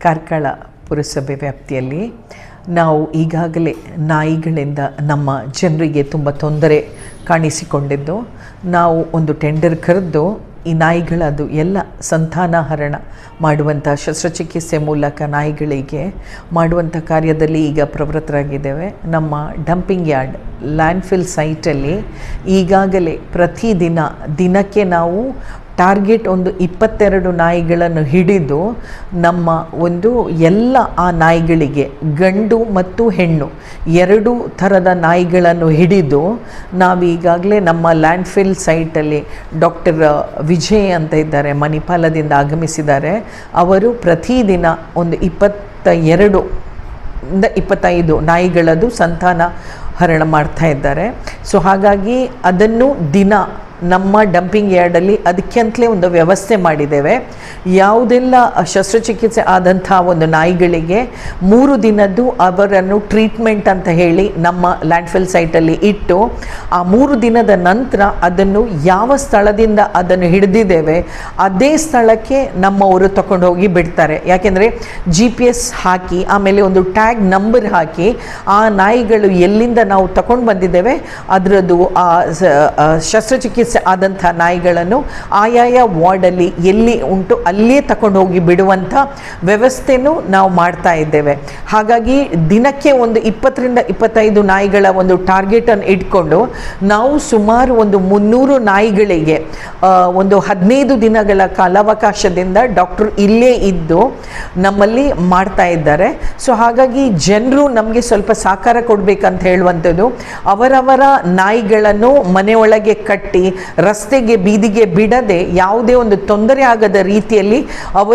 ಕಾರ್ಕಳ ಪುರಸಭೆ ವ್ಯಾಪ್ತಿಯಲ್ಲಿ ನಾವು ಈಗಾಗಲೇ ನಾಯಿಗಳಿಂದ ನಮ್ಮ ಜನರಿಗೆ ತುಂಬ ತೊಂದರೆ ಕಾಣಿಸಿಕೊಂಡಿದ್ದು, ನಾವು ಒಂದು ಟೆಂಡರ್ ಕರೆದು ಈ ನಾಯಿಗಳದು ಎಲ್ಲ ಸಂತಾನಹರಣ ಮಾಡುವಂಥ ಶಸ್ತ್ರಚಿಕಿತ್ಸೆ ಮೂಲಕ ನಾಯಿಗಳಿಗೆ ಮಾಡುವಂಥ ಕಾರ್ಯದಲ್ಲಿ ಈಗ ಪ್ರವೃತ್ತರಾಗಿದ್ದೇವೆ. ನಮ್ಮ ಡಂಪಿಂಗ್ ಯಾರ್ಡ್ ಲ್ಯಾಂಡ್ಫಿಲ್ ಸೈಟಲ್ಲಿ ಈಗಾಗಲೇ ದಿನಕ್ಕೆ ನಾವು ಟಾರ್ಗೆಟ್ ಒಂದು 22 ನಾಯಿಗಳನ್ನು ಹಿಡಿದು ನಮ್ಮ ಒಂದು ಎಲ್ಲ ಆ ನಾಯಿಗಳಿಗೆ ಗಂಡು ಮತ್ತು ಹೆಣ್ಣು 2 ಥರದ ನಾಯಿಗಳನ್ನು ಹಿಡಿದು ನಾವೀಗಾಗಲೇ ನಮ್ಮ ಲ್ಯಾಂಡ್ಫಿಲ್ ಸೈಟಲ್ಲಿ ಡಾಕ್ಟರ್ ವಿಜಯ್ ಅಂತ ಇದ್ದಾರೆ, ಮಣಿಪಾಲದಿಂದ ಆಗಮಿಸಿದ್ದಾರೆ. ಅವರು ಪ್ರತಿದಿನ ಒಂದು 22 ಇಂದ 25 ನಾಯಿಗಳದ್ದು ಸಂತಾನಹರಣ ಮಾಡ್ತಾ ಇದ್ದಾರೆ. ಸೊ ಹಾಗಾಗಿ ಅದನ್ನು ದಿನ ನಮ್ಮ ಡಂಪಿಂಗ್ ಯಾರ್ಡಲ್ಲಿ ಅದಕ್ಕಂತಲೇ ಒಂದು ವ್ಯವಸ್ಥೆ ಮಾಡಿದ್ದೇವೆ. ಯಾವುದೆಲ್ಲ ಶಸ್ತ್ರಚಿಕಿತ್ಸೆ ಆದಂಥ ಒಂದು ನಾಯಿಗಳಿಗೆ 3 ದಿನದ್ದು ಅವರನ್ನು ಟ್ರೀಟ್ಮೆಂಟ್ ಅಂತ ಹೇಳಿ ನಮ್ಮ ಲ್ಯಾಂಡ್ಫಿಲ್ ಸೈಟಲ್ಲಿ ಇಟ್ಟು, ಆ 3 ದಿನದ ನಂತರ ಅದನ್ನು ಯಾವ ಸ್ಥಳದಿಂದ ಅದನ್ನು ಹಿಡಿದಿದ್ದೇವೆ ಅದೇ ಸ್ಥಳಕ್ಕೆ ನಮ್ಮವರು ತಗೊಂಡು ಹೋಗಿ ಬಿಡ್ತಾರೆ. ಯಾಕೆಂದರೆ GPS ಹಾಕಿ ಆಮೇಲೆ ಒಂದು ಟ್ಯಾಗ್ ನಂಬರ್ ಹಾಕಿ ಆ ನಾಯಿಗಳು ಎಲ್ಲಿಂದ ನಾವು ತಗೊಂಡು ಬಂದಿದ್ದೇವೆ ಅದರದ್ದು ಆ ಶಸ್ತ್ರಚಿಕಿತ್ಸೆ ಆದಂಥ ನಾಯಿಗಳನ್ನು ಆಯಾಯ ವಾರ್ಡಲ್ಲಿ ಎಲ್ಲಿ ಉಂಟು ಅಲ್ಲಿಯೇ ತಗೊಂಡು ಹೋಗಿ ಬಿಡುವಂಥ ವ್ಯವಸ್ಥೆನೂ ನಾವು ಮಾಡ್ತಾ ಇದ್ದೇವೆ. ಹಾಗಾಗಿ ದಿನಕ್ಕೆ ಒಂದು 20ರಿಂದ 25 ನಾಯಿಗಳ ಒಂದು ಟಾರ್ಗೆಟನ್ನು ಇಟ್ಕೊಂಡು ನಾವು ಸುಮಾರು ಒಂದು 300 ನಾಯಿಗಳಿಗೆ ಒಂದು 15 ದಿನಗಳ ಕಾಲಾವಕಾಶದಿಂದ ಡಾಕ್ಟರ್ ಇಲ್ಲೇ ಇದ್ದು ನಮ್ಮಲ್ಲಿ ಮಾಡ್ತಾ ಇದ್ದಾರೆ. ಸೊ ಹಾಗಾಗಿ ಜನರು ನಮಗೆ ಸ್ವಲ್ಪ ಸಹಕಾರ ಕೊಡಬೇಕಂತ ಹೇಳುವಂಥದ್ದು, ಅವರವರ ನಾಯಿಗಳನ್ನು ಮನೆಯೊಳಗೆ ಕಟ್ಟಿ ರಸ್ತೆಗೆ ಬೀದಿಗೆ ಬಿಡದೆ ಯಾವುದೇ ಒಂದು ತೊಂದರೆ ಆಗದ ರೀತಿಯಲ್ಲಿ ಅವರು